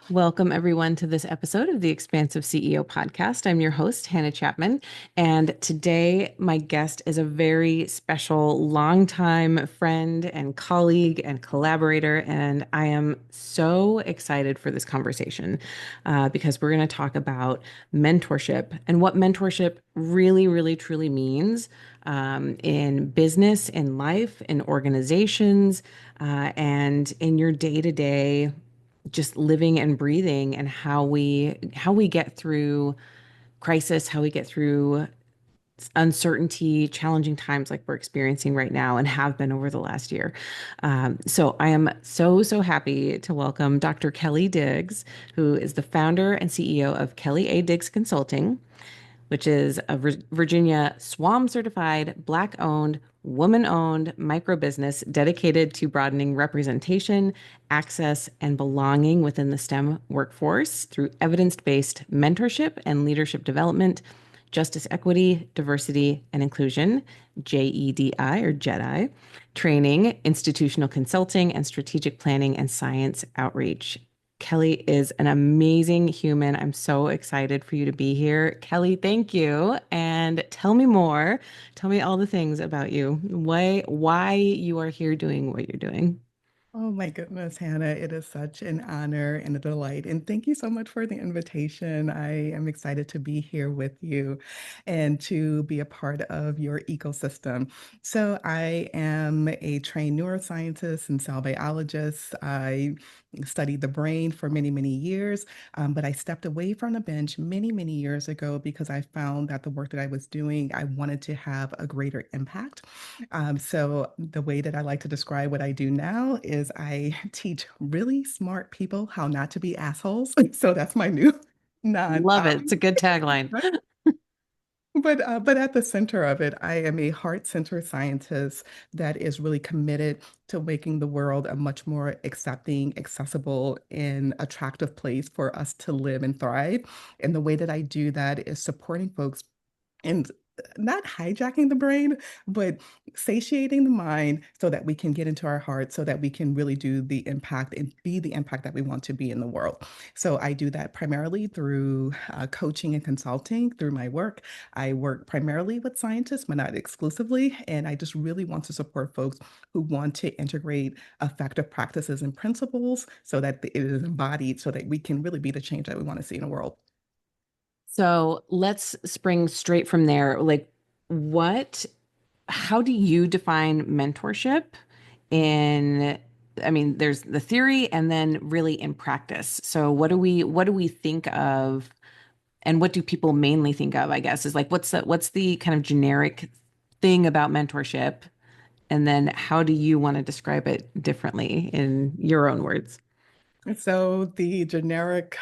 Welcome, everyone, to this episode of the Expansive CEO podcast. I'm your host, Hannah Chapman. And today, my guest is a very special, longtime friend and colleague and collaborator. And I am so excited for this conversation because we're going to talk about mentorship and what mentorship really, really, truly means in business, in life, in organizations, and in your day to day just living and breathing and how we get through crisis, how we get through uncertainty, challenging times like we're experiencing right now and have been over the last year. So I am so happy to welcome Dr. Kelly Diggs, who is the founder and CEO of Kelly A. Diggs Consulting, which is a Virginia SWAM certified, Black owned, woman owned micro business dedicated to broadening representation, access, and belonging within the STEM workforce through evidence based mentorship and leadership development, justice, equity, diversity, and inclusion, JEDI or JEDI, training, institutional consulting, and strategic planning and science outreach. Kelly is an amazing human. I'm so excited for you to be here. Kelly, thank you. And tell me more. Tell me all the things about you. Why you are here doing what you're doing. Oh my goodness, Hannah, it is such an honor and a delight. And thank you so much for the invitation. I am excited to be here with you and to be a part of your ecosystem. So, I am a trained neuroscientist and cell biologist. I studied the brain for many years, but I stepped away from the bench many years ago because I found that the work that I was doing, I wanted to have a greater impact. So the way that I like to describe what I do now is I teach really smart people how not to be assholes. So that's my new non. Love it. It's a good tagline. But at the center of it, I am a heart-centered scientist that is really committed to making the world a much more accepting, accessible, and attractive place for us to live and thrive. And the way that I do that is supporting folks and not hijacking the brain, but satiating the mind so that we can get into our heart, so that we can really do the impact and be the impact that we want to be in the world. So I do that primarily through coaching and consulting through my work. I work primarily with scientists, but not exclusively. And I just really want to support folks who want to integrate effective practices and principles so that it is embodied so that we can really be the change that we want to see in the world. So let's spring straight from there. Like, what, how do you define mentorship in, I mean, there's the theory and then really in practice. So what do we think of and what do people mainly think of, I guess, is like what's the kind of generic thing about mentorship? And then how do you want to describe it differently in your own words? So the generic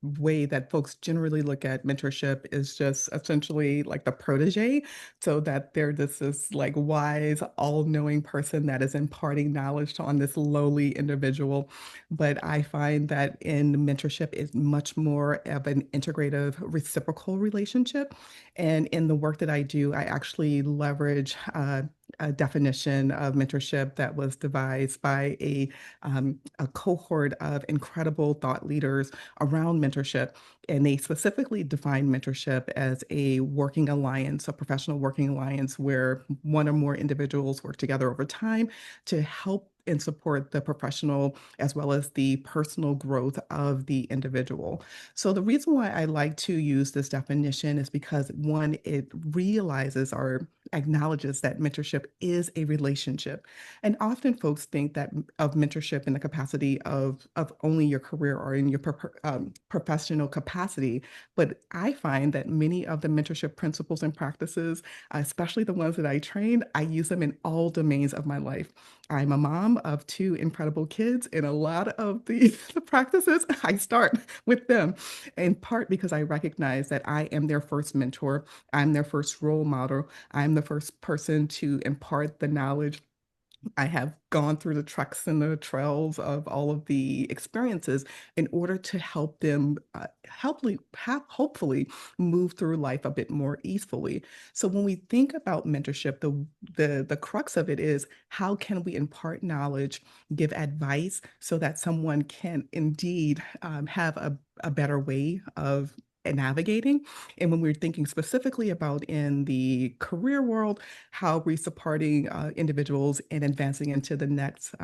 way that folks generally look at mentorship is just essentially like the protege, so that they're this like wise, all-knowing person that is imparting knowledge on this lowly individual. But I find that in mentorship is much more of an integrative, reciprocal relationship. And in the work that I do, I actually leverage a definition of mentorship that was devised by a cohort of incredible thought leaders around mentorship. And they specifically define mentorship as a working alliance, a professional working alliance where one or more individuals work together over time to help and support the professional as well as the personal growth of the individual. So the reason why I like to use this definition is because one, it realizes or acknowledges that mentorship is a relationship. And often folks think that of mentorship in the capacity of only your career or in your professional capacity. But I find that many of the mentorship principles and practices, especially the ones that I train, I use them in all domains of my life. I'm a mom of two incredible kids, and a lot of the practices I start with them, in part because I recognize that I am their first mentor, I'm their first role model, I'm the first person to impart the knowledge I have gone through the trucks and the trails of all of the experiences in order to help them hopefully move through life a bit more easily. So when we think about mentorship, the crux of it is how can we impart knowledge, give advice so that someone can indeed have a better way of navigating. And when we're thinking specifically about in the career world, how we're supporting individuals in advancing into the next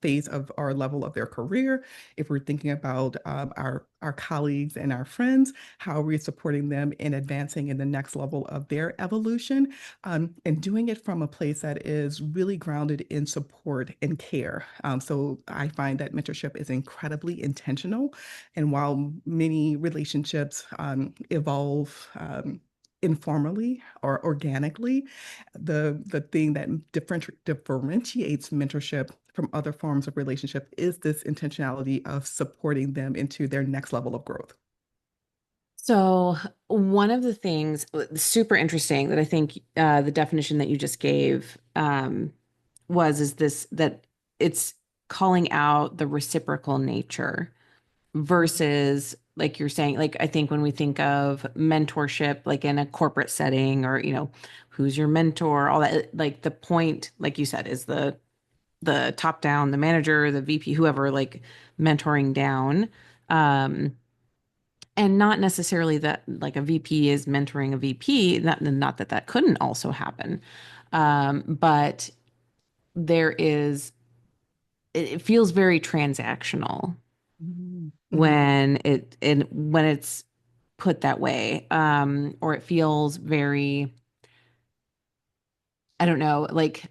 phase of our level of their career. If we're thinking about our colleagues and our friends, how we're supporting them in advancing in the next level of their evolution, and doing it from a place that is really grounded in support and care. So I find that mentorship is incredibly intentional. And while many relationships evolve informally or organically, the thing that differentiates mentorship from other forms of relationship is this intentionality of supporting them into their next level of growth. So, one of the things super interesting that I think the definition that you just gave was is this that it's calling out the reciprocal nature versus like you're saying, like I think when we think of mentorship, like in a corporate setting or, who's your mentor, all that, like the point, like you said, is the top down, the manager, the VP, whoever, like mentoring down. Um, and not necessarily that like a VP is mentoring a VP, not that that couldn't also happen. But there is, it feels very transactional Mhm. Mhm. when it's put that way. Or it feels very, I don't know, like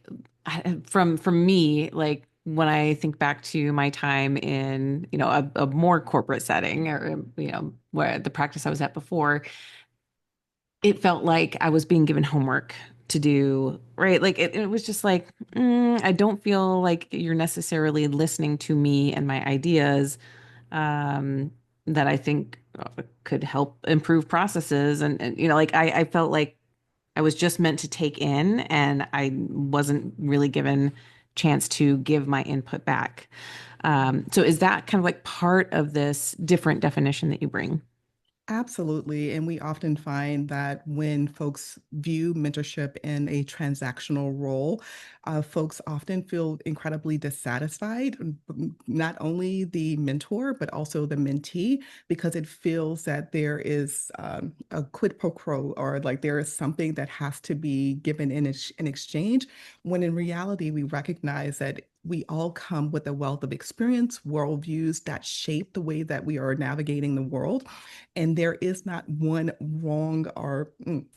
from me, like when I think back to my time in, a more corporate setting or, where the practice I was at before, it felt like I was being given homework to do, right? Like it was just like, I don't feel like you're necessarily listening to me and my ideas, um, that I think could help improve processes. And like I felt like I was just meant to take in and I wasn't really given chance to give my input back. So is that kind of like part of this different definition that you bring? Absolutely. And we often find that when folks view mentorship in a transactional role, folks often feel incredibly dissatisfied, not only the mentor, but also the mentee, because it feels that there is a quid pro quo or like there is something that has to be given in exchange, when in reality, we recognize that we all come with a wealth of experience, worldviews that shape the way that we are navigating the world. And there is not one wrong or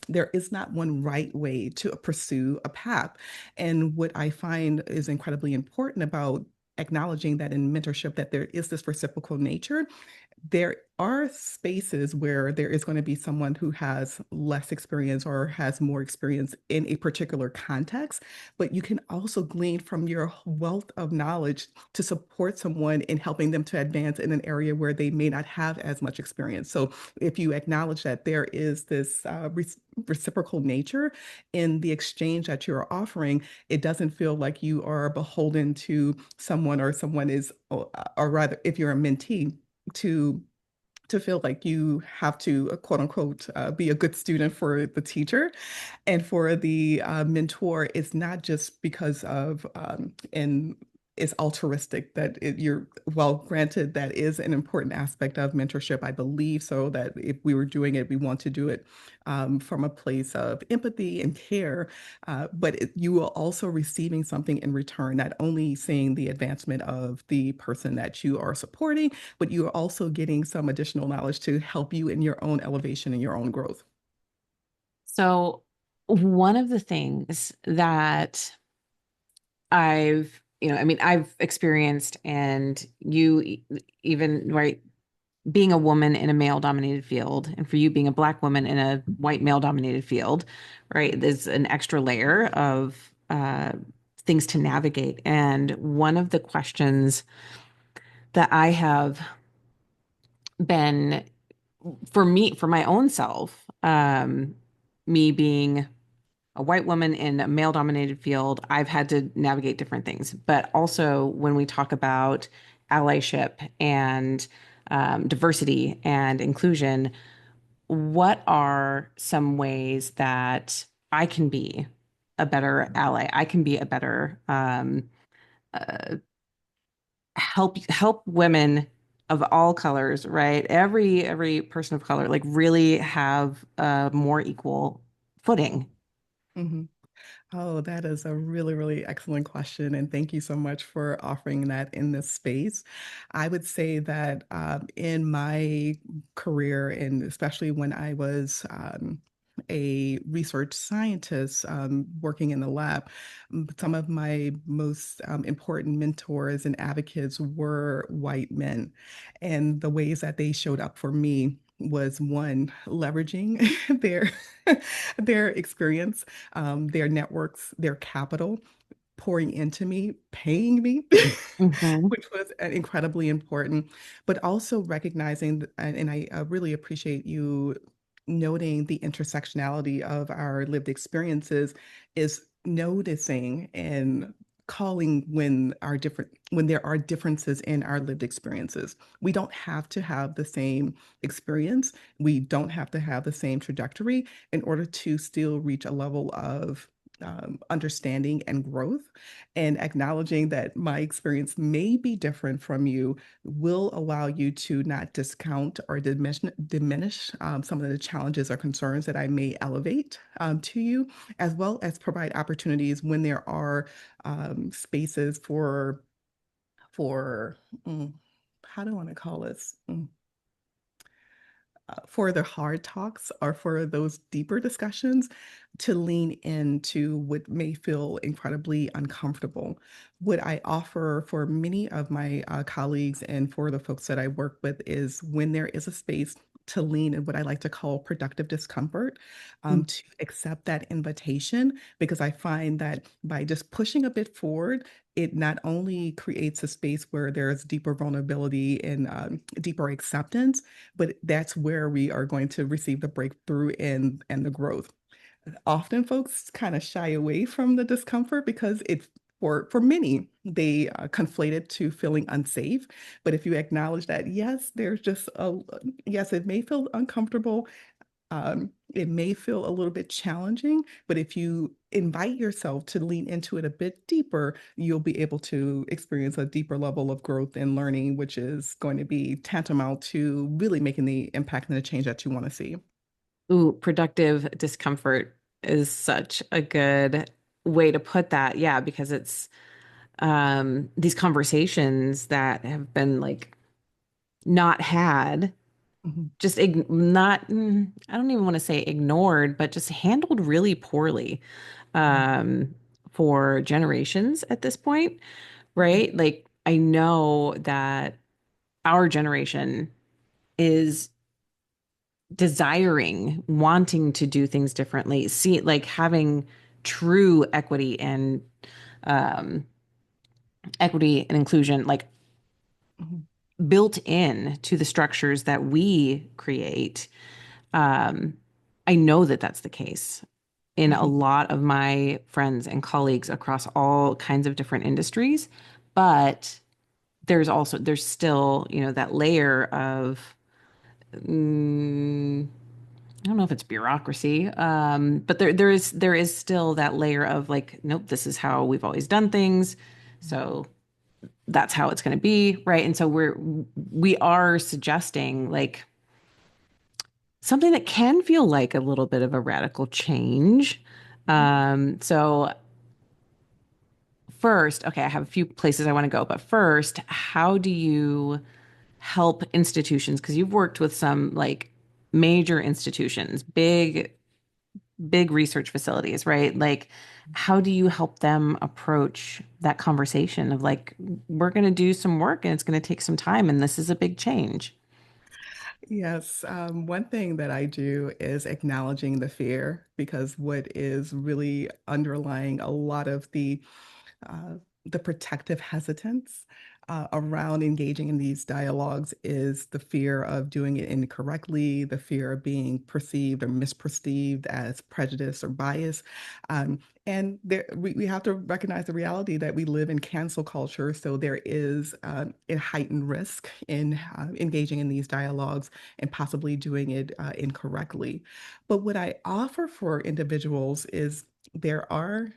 there is not one right way to pursue a path. And what I find is incredibly important about acknowledging that in mentorship that there is this reciprocal nature, there are spaces where there is going to be someone who has less experience or has more experience in a particular context, but you can also glean from your wealth of knowledge to support someone in helping them to advance in an area where they may not have as much experience. So if you acknowledge that there is this reciprocal nature in the exchange that you're offering, it doesn't feel like you are beholden to someone or someone is, or rather, if you're a mentee, to feel like you have to quote unquote be a good student for the teacher, and for the mentor, it's not just because of and it's altruistic that you're well granted that is an important aspect of mentorship, I believe, so that if we were doing it we want to do it from a place of empathy and care, but you are also receiving something in return, not only seeing the advancement of the person that you are supporting, but you are also getting some additional knowledge to help you in your own elevation and your own growth. So one of the things that I mean, I've experienced, and even, right, being a woman in a male dominated field, and for you being a black woman in a white male dominated field, right, there's an extra layer of things to navigate. And one of the questions that I have been, for me, for my own self, me being a white woman in a male dominated field, I've had to navigate different things. But also when we talk about allyship and diversity and inclusion, what are some ways that I can be a better ally? I can be a better help women of all colors, right? Every person of color, like really have a more equal footing. hmm Oh, that is a really, really excellent question. And thank you so much for offering that in this space. I would say that in my career, and especially when I was a research scientist working in the lab, some of my most important mentors and advocates were white men. And the ways that they showed up for me was one, leveraging their their experience, their networks, their capital, pouring into me, paying me, Hmm. which was incredibly important, but also recognizing, and I really appreciate you noting the intersectionality of our lived experiences, is noticing and calling when there are differences in our lived experiences. We don't have to have the same experience. We don't have to have the same trajectory in order to still reach a level of understanding and growth, and acknowledging that my experience may be different from you will allow you to not discount or diminish some of the challenges or concerns that I may elevate to you, as well as provide opportunities when there are spaces for how do I want to call this? For the hard talks or for those deeper discussions, to lean into what may feel incredibly uncomfortable. What I offer for many of my colleagues and for the folks that I work with is when there is a space to lean in what I like to call productive discomfort, to accept that invitation, because I find that by just pushing a bit forward, it not only creates a space where there's deeper vulnerability and deeper acceptance, but that's where we are going to receive the breakthrough and the growth. Often folks kind of shy away from the discomfort because it's for many, they conflate it to feeling unsafe. But if you acknowledge that, yes, there's just a, yes, it may feel uncomfortable. It may feel a little bit challenging, but if you invite yourself to lean into it a bit deeper, you'll be able to experience a deeper level of growth and learning, which is going to be tantamount to really making the impact and the change that you want to see. Ooh, productive discomfort is such a good way to put that. Yeah, because it's these conversations that have been like not had, Mhm, just not, I don't even want to say ignored, but just handled really poorly mhm, um, for generations at this point, mhm, right? Like, I know that our generation is desiring, wanting to do things differently, see, like having true um, equity and inclusion, like mhm, built in to the structures that we create. Um, I know that that's the case in a mhm. lot of my friends and colleagues across all kinds of different industries, but there's still, that layer of I don't know if it's bureaucracy, but there is still that layer of like, nope, this is how we've always done things, so that's how it's going to be, right? And so we are suggesting like something that can feel like a little bit of a radical change. So first, okay, I have a few places I want to go, but first, how do you help institutions? Because you've worked with some like major institutions, big research facilities, right? Like, how do you help them approach that conversation of like, we're going to do some work and it's going to take some time and this is a big change? Yes, one thing that I do is acknowledging the fear, because what is really underlying a lot of uh, the protective hesitance around engaging in these dialogues is the fear of doing it incorrectly, the fear of being perceived or misperceived as prejudice or bias. And we have to recognize the reality that we live in cancel culture. So there is a heightened risk in engaging in these dialogues and possibly doing it incorrectly. But what I offer for individuals is there are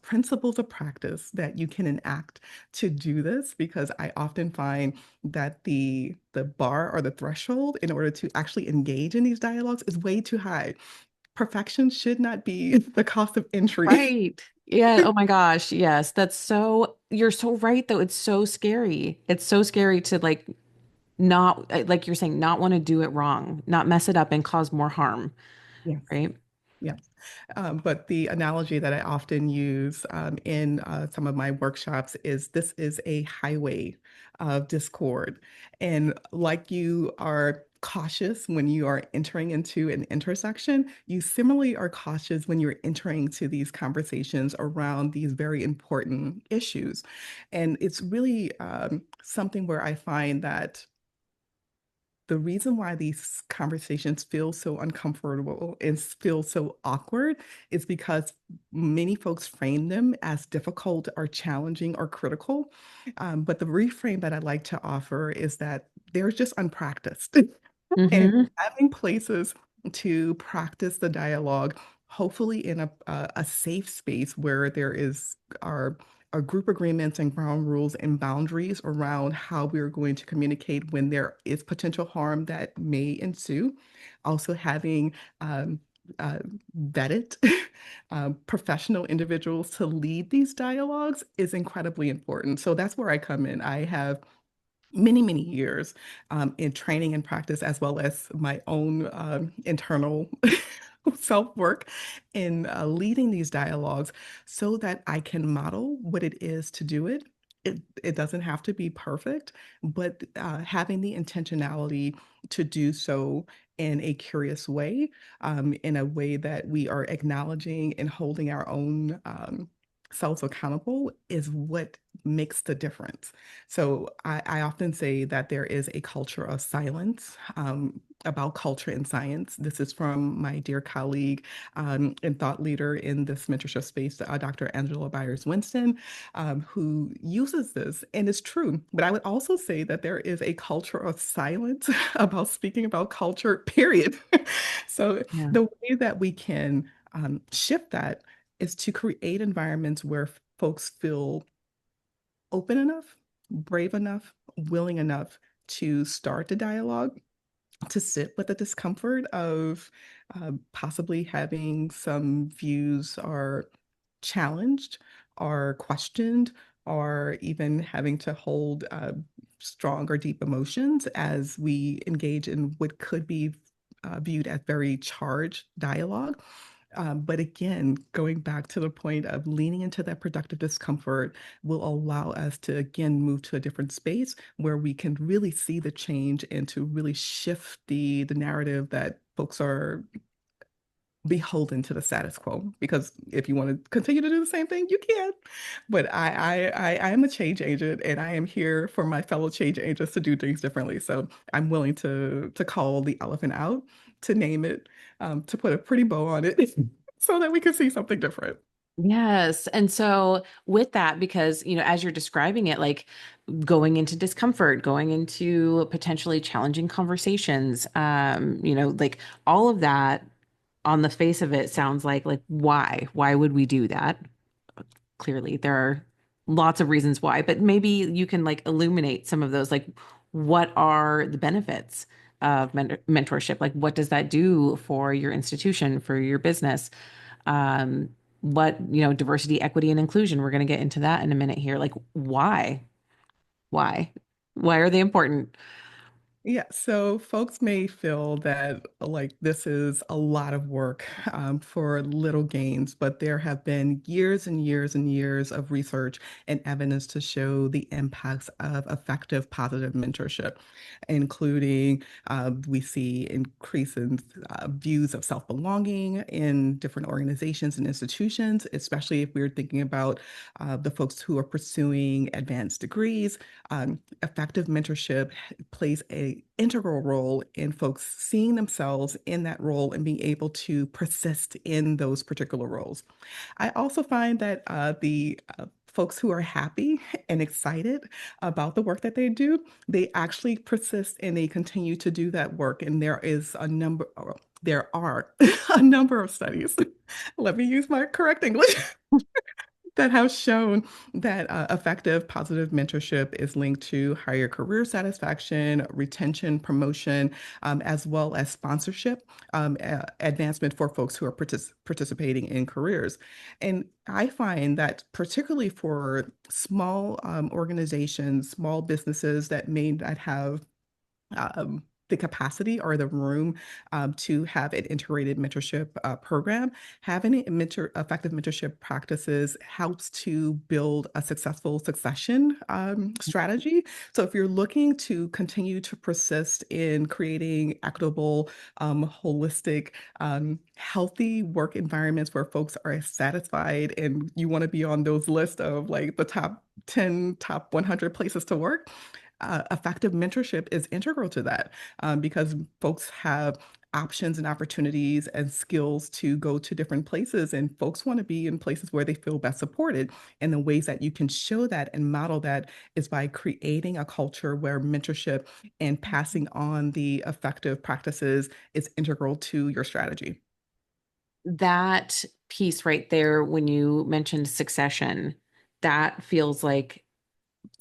principles of practice that you can enact to do this because I often find that the bar or the threshold in order to actually engage in these dialogues is way too high. Perfection should not be the cost of entry. Right. Yeah. Oh my gosh. Yes. You're so right, though. It's so scary. It's so scary to like not, like you're saying, not want to do it wrong, not mess it up and cause more harm. Yes. Right. Yes. But the analogy that I often use in some of my workshops is this is a highway of discord. And like you are cautious when you are entering into an intersection, you similarly are cautious when you're entering to these conversations around these very important issues. And it's really something where I find that the reason why these conversations feel so uncomfortable and feel so awkward is because many folks frame them as difficult or challenging or critical. But the reframe that I like to offer is that they're just unpracticed. And Mm-hmm. having places to practice the dialogue, hopefully in a safe space where there is our group agreements and ground rules and boundaries around how we're going to communicate when there is potential harm that may ensue. Also having um, uh, vetted professional individuals to lead these dialogues is incredibly important. So that's where I come in. I have many years in training and practice, as well as my own internal self work in leading these dialogues so that I can model what it is to do it. It doesn't have to be perfect, but having the intentionality to do so in a curious way, in a way that we are acknowledging and holding our own selves accountable is what makes the difference. So I often say that there is a culture of silence about culture and science. This is from my dear colleague and thought leader in this mentorship space, Dr. Angela Byers-Winston, who uses this, and it's true. But I would also say that there is a culture of silence about speaking about culture, period. So Yeah. the way that we can shift that is to create environments where folks feel open enough, brave enough, willing enough to start the dialogue, to sit with the discomfort of possibly having some views are challenged or questioned, or even having to hold strong or deep emotions as we engage in what could be viewed as very charged dialogue. But again, going back to the point of leaning into that productive discomfort will allow us to, again, move to a different space where we can really see the change and to really shift the narrative that folks are beholden to the status quo. Because if you want to continue to do the same thing, you can. But I am a change agent, and I am here for my fellow change agents to do things differently. So I'm willing to call the elephant out, to name it, to put a pretty bow on it, so that we can see something different. Yes. And so with that, because, as you're describing it, like going into discomfort, going into potentially challenging conversations, like all of that on the face of it sounds like why? Why would we do that? Clearly, there are lots of reasons why, but maybe you can like illuminate some of those. Like, what are the benefits of mentorship? Like, what does that do for your institution, for your business? Um, diversity, equity, and inclusion. We're going to get into that in a minute here. Like, why? Why? Why are they important? Yeah, so folks may feel that like this is a lot of work for little gains, but there have been years and years and years of research and evidence to show the impacts of effective positive mentorship, including we see increase in views of self-belonging in different organizations and institutions, especially if we're thinking about the folks who are pursuing advanced degrees. Effective mentorship plays a integral role in folks seeing themselves in that role and being able to persist in those particular roles. I also find that the folks who are happy and excited about the work that they do, they actually persist and they continue to do that work. And there are a number of studies. Let me use my correct English that have shown that effective positive mentorship is linked to higher career satisfaction, retention, promotion, as well as sponsorship, advancement for folks who are participating in careers. And I find that particularly for small organizations, small businesses that may not have the capacity or the room to have an integrated mentorship program. Having effective mentorship practices helps to build a successful succession strategy. So if you're looking to continue to persist in creating equitable, holistic, healthy work environments where folks are satisfied and you want to be on those lists of like the top 10, top 100 places to work, effective mentorship is integral to that because folks have options and opportunities and skills to go to different places, and folks want to be in places where they feel best supported. And the ways that you can show that and model that is by creating a culture where mentorship and passing on the effective practices is integral to your strategy. That piece right there, when you mentioned succession, that feels like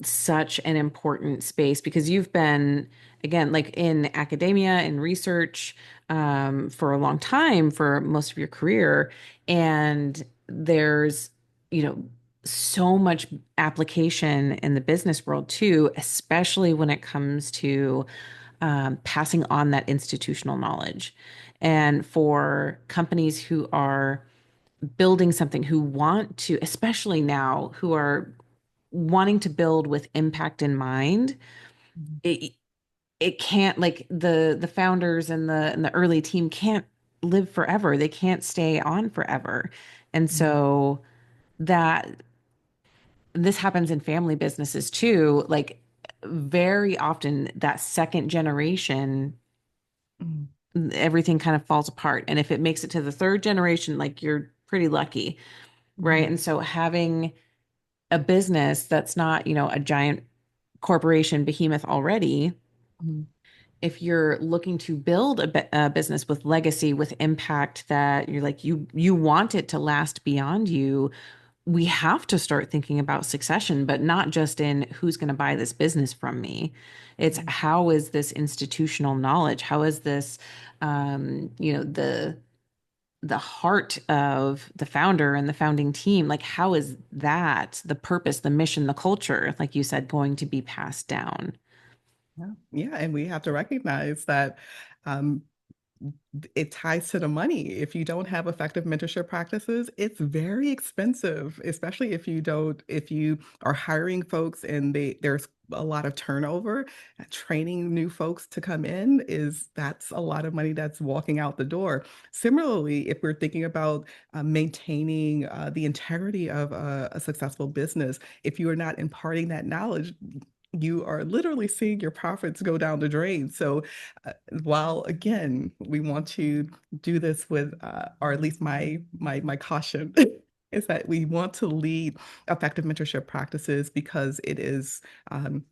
such an important space because you've been, again, like in academia and research for a long time, for most of your career. And there's, you know, so much application in the business world too, especially when it comes to passing on that institutional knowledge. And for companies who are building something, who want to, especially now, who are wanting to build with impact in mind, Mhm. it it can't, like the founders and the early team can't live forever. They can't stay on forever. And Mhm. so that this happens in family businesses too. Like very often that second generation, Mhm. everything kind of falls apart. And if it makes it to the third generation, like you're pretty lucky, right? Mhm. And so having a business that's not, a giant corporation behemoth already, Mhm. if you're looking to build a business with legacy, with impact, that you're like you want it to last beyond you, we have to start thinking about succession, but not just in who's going to buy this business from me. It's Mhm. how is this institutional knowledge? How is this, the heart of the founder and the founding team? Like, how is that the purpose, the mission, the culture, like you said, going to be passed down? Yeah. Yeah, and we have to recognize that um, it ties to the money. If you don't have effective mentorship practices, it's very expensive, especially if you are hiring folks and there's a lot of turnover. Training new folks to come in that's a lot of money that's walking out the door. Similarly, if we're thinking about maintaining the integrity of a successful business, if you are not imparting that knowledge, you are literally seeing your profits go down the drain. So while again, we want to do this with, or at least my caution is that we want to lead effective mentorship practices because it is um,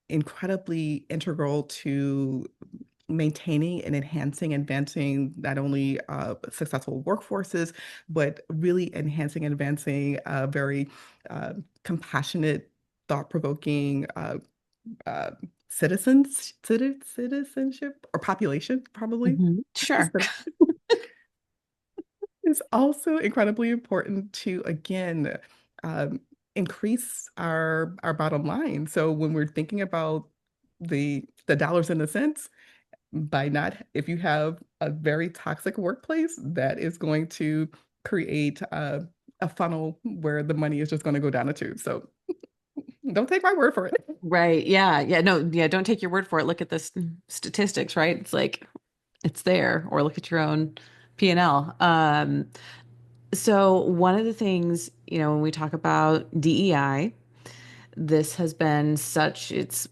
incredibly integral to maintaining and enhancing, advancing not only successful workforces, but really enhancing and advancing very compassionate, thought-provoking uh, citizenship or population, probably. Sure. It's also incredibly important to, again, um, increase our bottom line. So when we're thinking about the dollars and the cents by not if you have a very toxic workplace that is going to create a funnel where the money is just going to go down a tube. So don't take my word for it. Right. Yeah. Yeah. No, yeah. Don't take your word for it. Look at the statistics, right? It's like it's there, or look at your own P&L. So one of the things, when we talk about DEI, this has been it's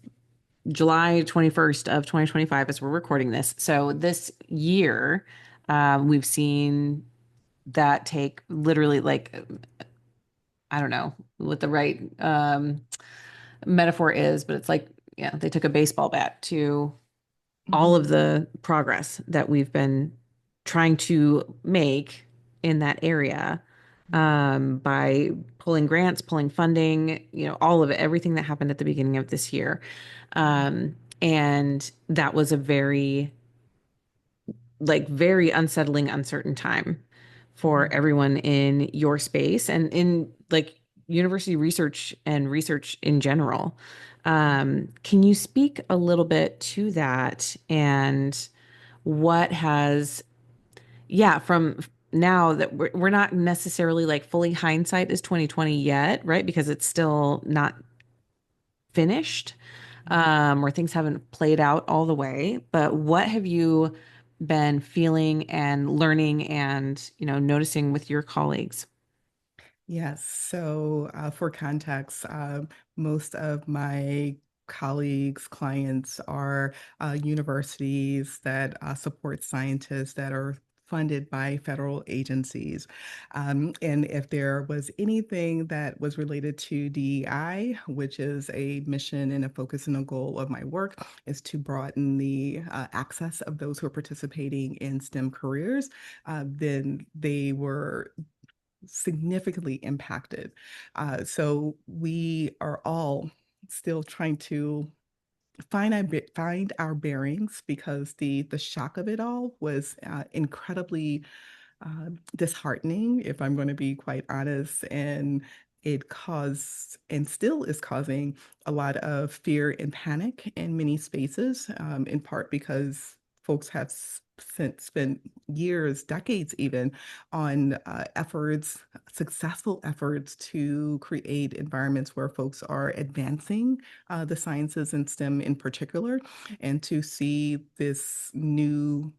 July 21st of 2025 as we're recording this. So this year, we've seen that take literally like, I don't know what the right metaphor is, but it's like, yeah, they took a baseball bat to all Mhm. of the progress that we've been trying to make in that area, by pulling grants, pulling funding, all of it, everything that happened at the beginning of this year. And that was a very unsettling, uncertain time for Mhm. everyone in your space and in like university research and research in general. Can you speak a little bit to that and what has, yeah, from now that we're not necessarily like fully hindsight is 2020 yet, right? Because it's still not finished, or things haven't played out all the way. But what have you been feeling and learning and, noticing with your colleagues? Yes. So, for context, most of my colleagues, clients are universities that support scientists that are funded by federal agencies. And if there was anything that was related to DEI, which is a mission and a focus and a goal of my work, is to broaden the access of those who are participating in STEM careers, then they were significantly impacted. So we are all still trying to find our bearings because the shock of it all was incredibly disheartening, if I'm going to be quite honest. And it caused and still is causing a lot of fear and panic in many spaces, in part because folks have spent years, decades even, on successful efforts to create environments where folks are advancing the sciences and STEM in particular, and to see this new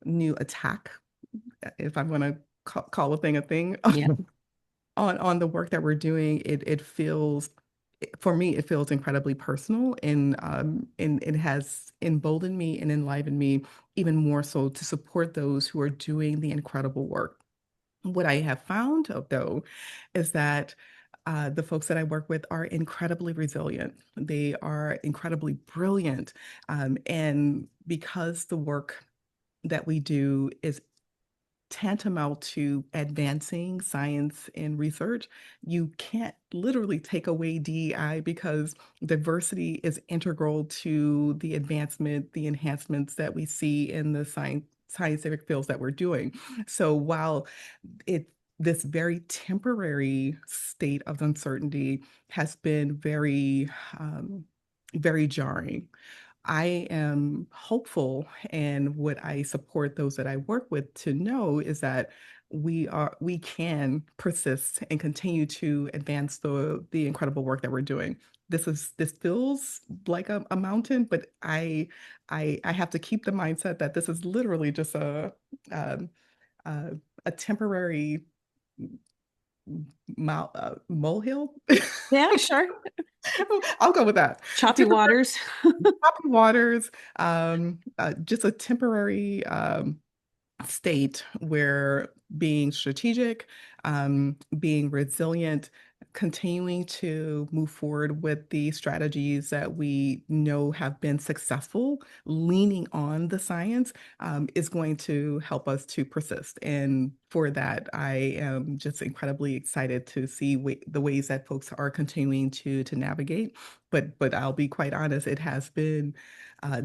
attack, if I'm going to call a thing, Yeah. on the work that we're doing, it feels for me it feels incredibly personal, and it has emboldened me and enlivened me even more so to support those who are doing the incredible work. What I have found, though, is that the folks that I work with are incredibly resilient. They are incredibly brilliant, and because the work that we do is tantamount to advancing science and research, you can't literally take away DEI because diversity is integral to the advancement, the enhancements that we see in the scientific fields that we're doing. So while it this very temporary state of uncertainty has been very jarring. I am hopeful, and what I support those that I work with to know is that we can persist and continue to advance the incredible work that we're doing. This feels like a mountain, but I have to keep the mindset that this is literally just um, a temporary molehill. Yeah, sure. I'll go with that. Choppy Temporary waters. choppy waters, just a temporary state where being strategic, being resilient, continuing to move forward with the strategies that we know have been successful, leaning on the science, is going to help us to persist. And for that, I am just incredibly excited to see the ways that folks are continuing to navigate. But I'll be quite honest, it has been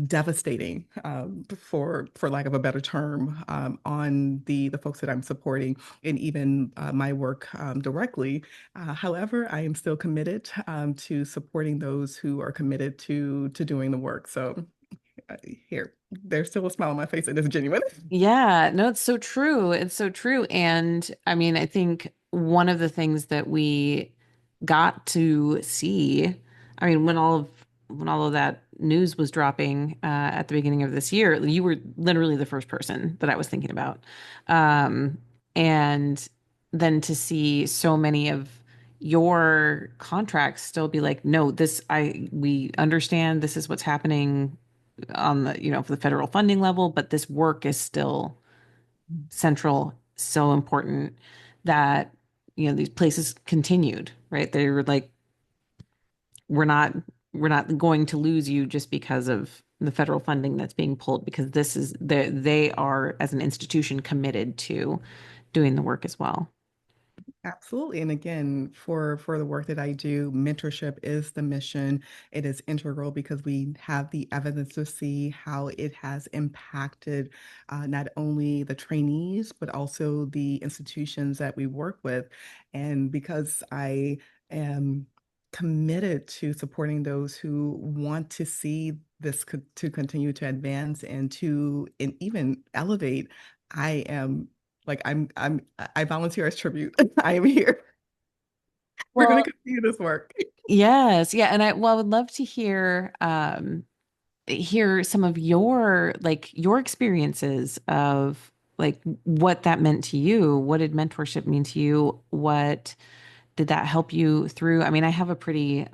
devastating, for lack of a better term, on the folks that I'm supporting, and even my work directly. However, I am still committed to supporting those who are committed to doing the work. So here, there's still a smile on my face, and it's genuine. Yeah, no, it's so true. It's so true. And I mean, I think one of the things that we got to see, I mean, when all of that news was dropping at the beginning of this year, you were literally the first person that I was thinking about. Um, and then to see so many of your contracts still be like, no, we understand this is what's happening on the, for the federal funding level, but this work is still central, so important that, these places continued, right? They were like, we're not, we're not going to lose you just because of the federal funding that's being pulled, because they are, as an institution, committed to doing the work as well. Absolutely. And again, for the work that I do, mentorship is the mission. It is integral because we have the evidence to see how it has impacted not only the trainees, but also the institutions that we work with. And because I am committed to supporting those who want to see this to continue to advance and even elevate, I am I volunteer as tribute. I am here. We're going Well, to continue this work. yes, yeah, and I would love to hear some of your experiences of like what that meant to you. What did mentorship mean to you? What did that help you through? I mean, I have a pretty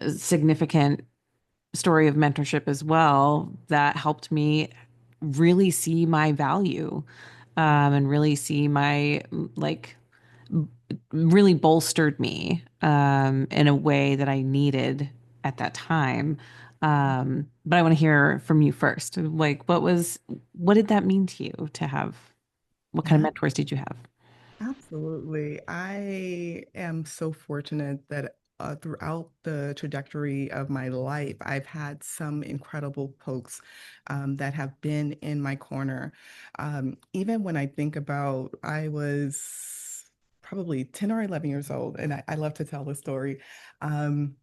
significant story of mentorship as well that helped me really see my value, and really see my like really bolstered me in a way that I needed at that time. But I want to hear from you first. Like, what did that mean to you to have? What kind of Yeah, mentors did you have? absolutely. I am so fortunate that throughout the trajectory of my life, I've had some incredible folks that have been in my corner. Even when I think about, I was probably 10 or 11 years old, and I love to tell the story. Um,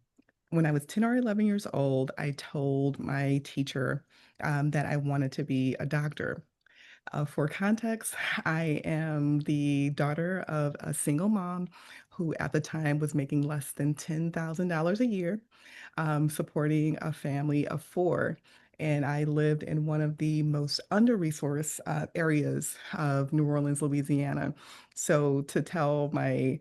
when I was 10 or 11 years old, I told my teacher that I wanted to be a doctor. For context, I am the daughter of a single mom who at the time was making less than $10,000 a year, supporting a family of four. And I lived in one of the most under-resourced areas of New Orleans, Louisiana. So to tell my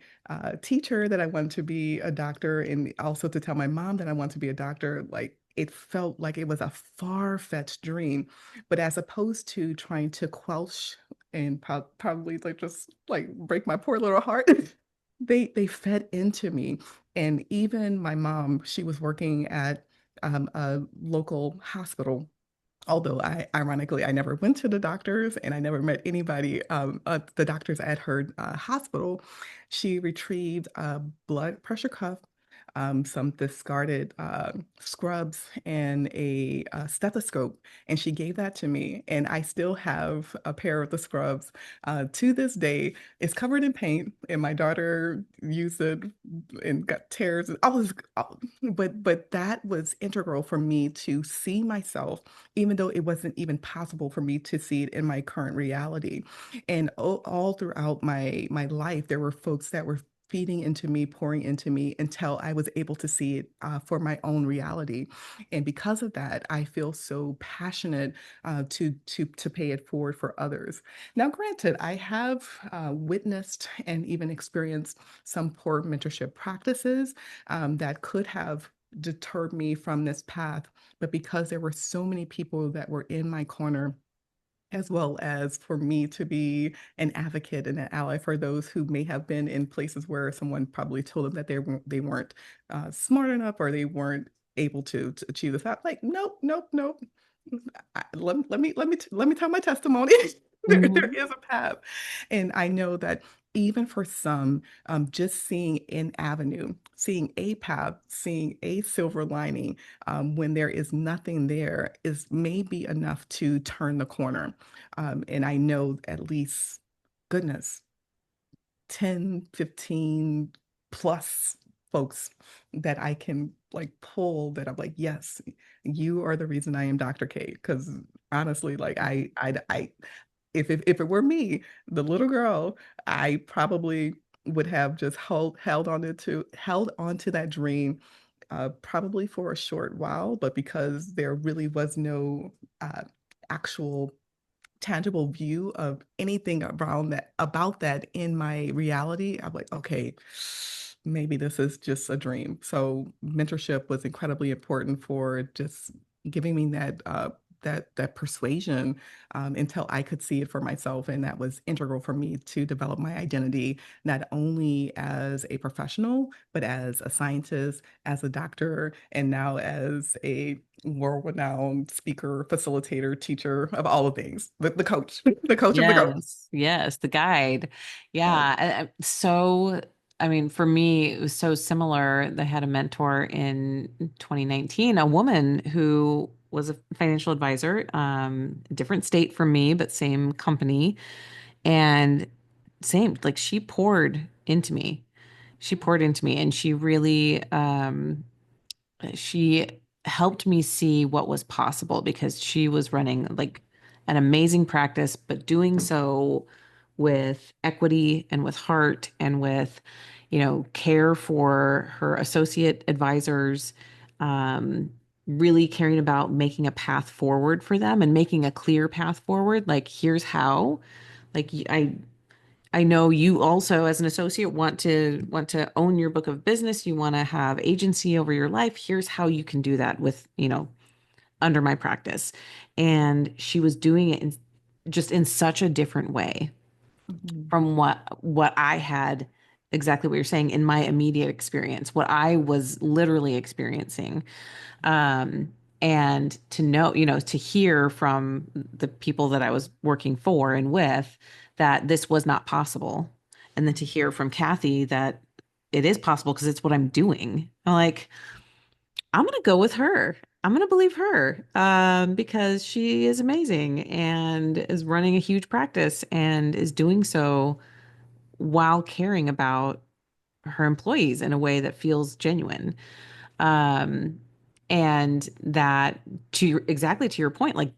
teacher that I wanted to be a doctor, and also to tell my mom that I want to be a doctor, like it felt like it was a far-fetched dream. But as opposed to trying to quelch and probably like just like break my poor little heart, they fed into me. And even my mom, she was working at a local hospital. Although ironically, I never went to the doctors and I never met anybody, the doctors at her hospital. She retrieved a blood pressure cuff, some discarded scrubs, and a stethoscope, and she gave that to me. And I still have a pair of the scrubs to this day. It's covered in paint, and my daughter used it and got tears. But that was integral for me to see myself, even though it wasn't even possible for me to see it in my current reality. And all throughout my life, there were folks that were feeding into me, pouring into me until I was able to see it for my own reality. And because of that, I feel so passionate to pay it forward for others. Now, granted, I have witnessed and even experienced some poor mentorship practices that could have deterred me from this path. But because there were so many people that were in my corner, as well as for me to be an advocate and an ally for those who may have been in places where someone probably told them that they weren't smart enough or they weren't able to achieve this. I'm like, nope, nope, nope. let me tell my testimony. There Mhm. is a path, and I know that even for some, just seeing an avenue, seeing a path, seeing a silver lining, when there is nothing there, is maybe enough to turn the corner. And I know at least, goodness, 10, 15 plus folks that I can like pull that I'm like, yes, you are the reason I am Dr. K. Because honestly, like if it were me, the little girl, I probably would have just held on to that dream, probably for a short while, but because there really was no actual tangible view of anything around that about that in my reality, I'm like, okay, maybe this is just a dream. So mentorship was incredibly important for just giving me that persuasion, until I could see it for myself, and that was integral for me to develop my identity, not only as a professional, but as a scientist, as a doctor, and now as a world-renowned speaker, facilitator, teacher of all the things, the coach, the coach of the coach. Yes, yes, the guide. Yes. Yeah. So, I mean, for me, it was so similar. I had a mentor in 2019, a woman who was a financial advisor, different state from me, but same company. And same, like she poured into me. She poured into me and she really, she helped me see what was possible because she was running like an amazing practice, but doing so with equity and with heart and with, care for her associate advisors, um, really caring about making a path forward for them and making a clear path forward. Like, here's how. Like, I know you also, as an associate, want to own your book of business. You want to have agency over your life. Here's how you can do that with, under my practice. And she was doing it just in such a different way Mhm. from what I had, exactly what you're saying, in my immediate experience, what I was literally experiencing. Um, and to know, to hear from the people that I was working for and with that this was not possible. And then to hear from Kathy that it is possible because it's what I'm doing. I'm like, I'm going to go with her. I'm going to believe her, because she is amazing and is running a huge practice and is doing so while caring about her employees in a way that feels genuine. Um, and that, exactly to your point, like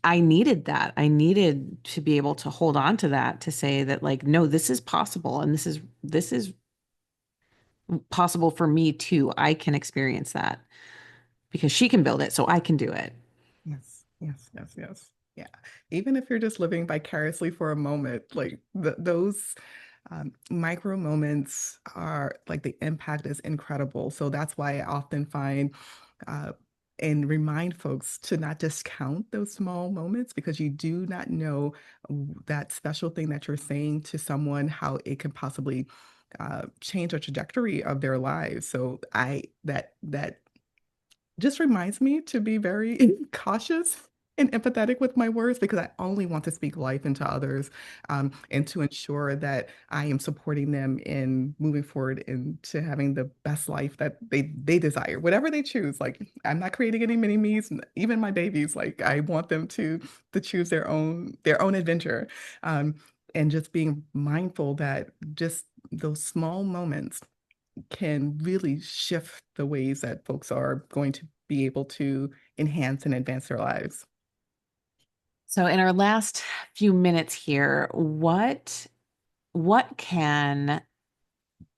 I needed that. I needed to be able to hold on to that, to say that, like, no, this is possible and this is possible for me too. I can experience that because she can build it, so I can do it. Yes, yes, yes, yes. Yeah. Even if you're just living vicariously for a moment, like those micro moments are like the impact is incredible. So that's why I often find uh, and remind folks to not discount those small moments, because you do not know that special thing that you're saying to someone, how it can possibly change the trajectory of their lives. So that just reminds me to be very cautious and empathetic with my words, because I only want to speak life into others, and to ensure that I am supporting them in moving forward into having the best life that they desire, whatever they choose. Like, I'm not creating any mini me's, even my babies. Like, I want them to choose their own adventure, um, and just being mindful that just those small moments can really shift the ways that folks are going to be able to enhance and advance their lives. So in our last few minutes here, what can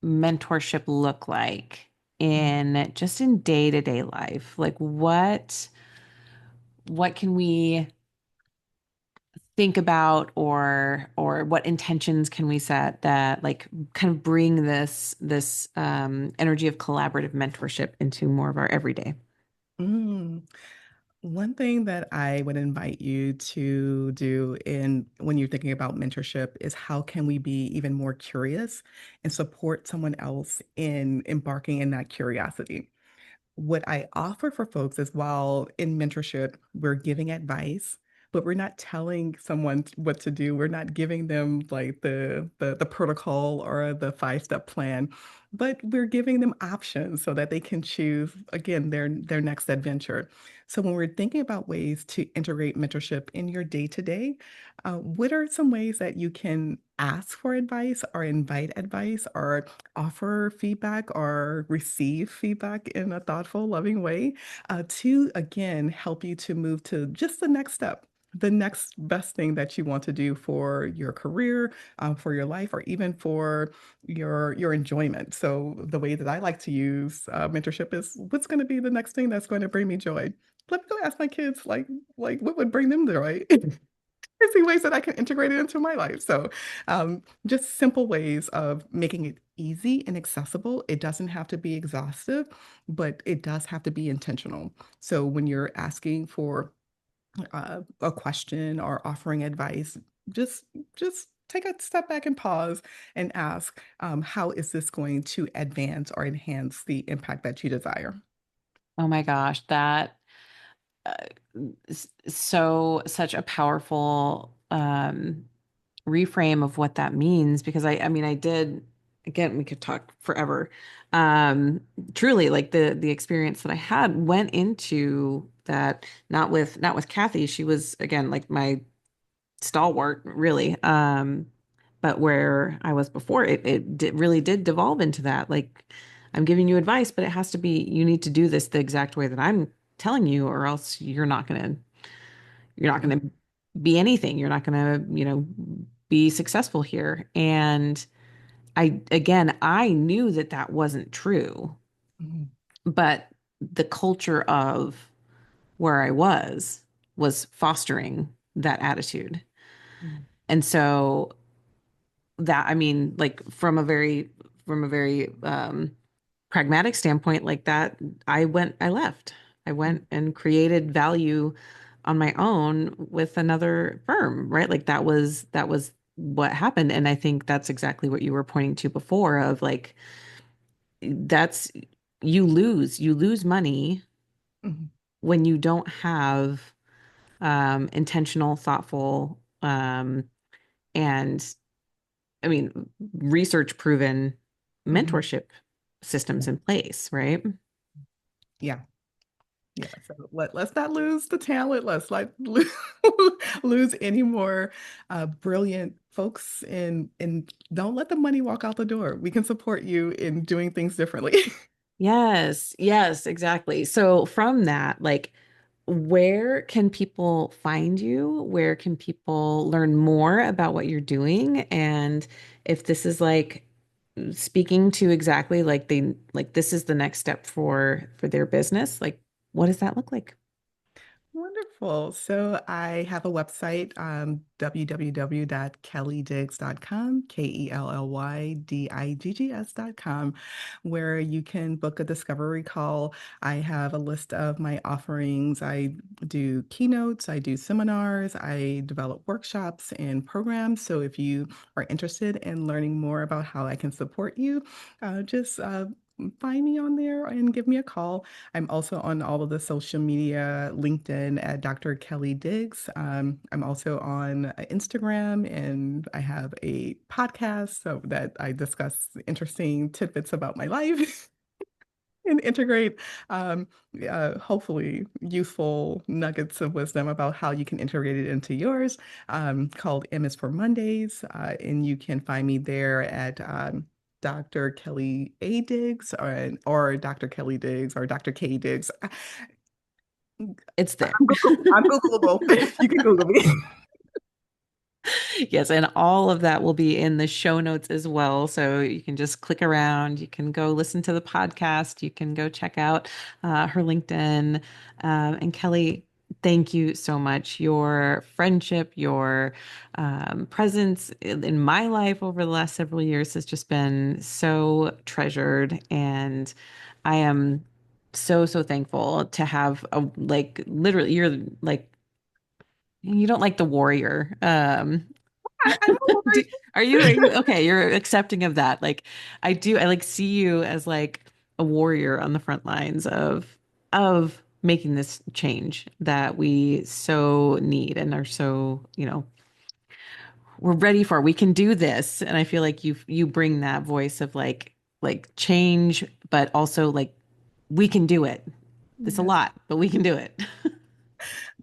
mentorship look like in just in day-to-day life? Like, what can we think about, or what intentions can we set that, like, kind of bring this energy of collaborative mentorship into more of our everyday? Mm. One thing that I would invite you to do in when you're thinking about mentorship is, how can we be even more curious and support someone else in embarking in that curiosity? what I offer for folks is while in mentorship, we're giving advice, but we're not telling someone what to do. We're not giving them like the protocol or the five-step plan, but we're giving them options so that they can choose again their next adventure. So when we're thinking about ways to integrate mentorship in your day-to-day, what are some ways that you can ask for advice or invite advice or offer feedback or receive feedback in a thoughtful, loving way to, again, help you to move to just the next step, the next best thing that you want to do for your career, for your life, or even for your enjoyment. So the way that I like to use mentorship is what's going to be the next thing that's going to bring me joy. Let me go ask my kids like what would bring them joy. I see ways that I can integrate it into my life. So, just simple ways of making it easy and accessible. It doesn't have to be exhaustive, but it does have to be intentional. So, when you're asking for a question or offering advice, just just take a step back and pause and ask, how is this going to advance or enhance the impact that you desire? Oh my gosh, that uh, so such a powerful reframe of what that means because I mean I did again we could talk forever. Um Truly like the experience that I had went into that not with Kathy. She was again like my stalwart really. But where I was before really did devolve into that. Like I'm giving you advice, but it has to be you need to do this the exact way that I'm telling you or else you're not gonna be anything. You're not gonna, be successful here. And I knew that that wasn't true, Mhm, but the culture of where I was fostering that attitude. mhm, And so that, I mean, like from a very pragmatic standpoint, like that, I left. I mhm, went and created value on my own with another firm, right? Like that was what happened. And I think that's exactly what you were pointing to before of like that's you lose money mhm, when you don't have intentional, thoughtful, and I mean research proven mhm. mentorship Yeah. systems in place, right? Yeah. Yeah, so let's not lose the talent. Let's like lose any more brilliant folks and don't let the money walk out the door. We can support you in doing things differently. Yes, yes, exactly. So from that, like, where can people find you? Where can people learn more about what you're doing? And if this is like speaking to exactly like they like this is the next step for their business, like what does that look like? Wonderful. So I have a website, www.kellydiggs.com, KELLYDIGGS.com, where you can book a discovery call. I have a list of my offerings. I do keynotes, I do seminars, I develop workshops and programs. So if you are interested in learning more about how I can support you, just find me on there and give me a call. I'm also on all of the social media, LinkedIn at Dr. Kelly Diggs. I'm also on Instagram and I have a podcast so that I discuss interesting tidbits about my life and integrate, um, hopefully, useful nuggets of wisdom about how you can integrate it into yours, called M is for Mondays. And you can find me there at Dr. Kelly A. Diggs or Dr. Kelly Diggs or Dr. K. Diggs. It's there. I'm Googleable. You can Google me. Yes, and all of that will be in the show notes as well. So you can just click around. You can go listen to the podcast. You can go check out her LinkedIn. And Kelly, thank you so much. Your friendship, your presence in my life over the last several years has just been so treasured. And I am so, so thankful to have a like literally, you're like, you don't like the warrior. I'm a Do, are you okay? You're accepting of that. Like I do, I like see you as like a warrior on the front lines of making this change that we so need and are so, we're ready for. We can do this. And I feel like you bring that voice of like change, but also like we can do it. It's a Yes, lot, but we can do it.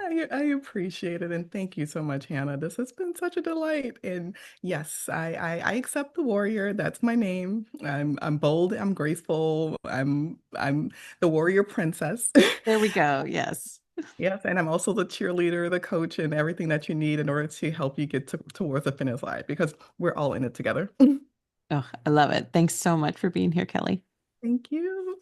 I appreciate it. And thank you so much, Hannah. This has been such a delight. And yes, I accept the warrior. That's my name. I'm bold, I'm graceful, I'm the warrior princess. There we go. Yes. Yes, and I'm also the cheerleader, the coach, and everything that you need in order to help you get towards the finish line because we're all in it together. Oh, I love it. Thanks so much for being here, Kelly. Thank you.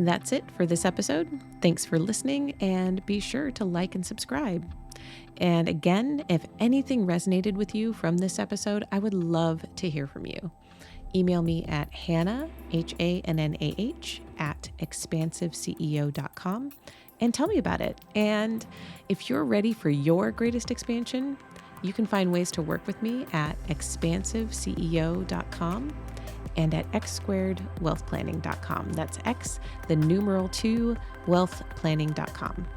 That's it for this episode. Thanks for listening, and be sure to like and subscribe. And again, if anything resonated with you from this episode, I would love to hear from you. Email me at Hannah, HANNAH, at expansiveceo.com and tell me about it. And if you're ready for your greatest expansion, you can find ways to work with me at expansiveceo.com and at x2wealthplanning.com. That's X, the numeral 2, wealthplanning.com.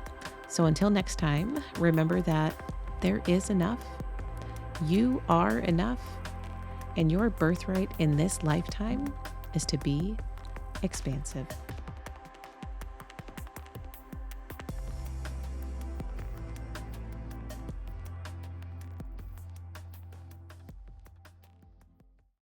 So until next time, remember that there is enough, you are enough, and your birthright in this lifetime is to be expansive.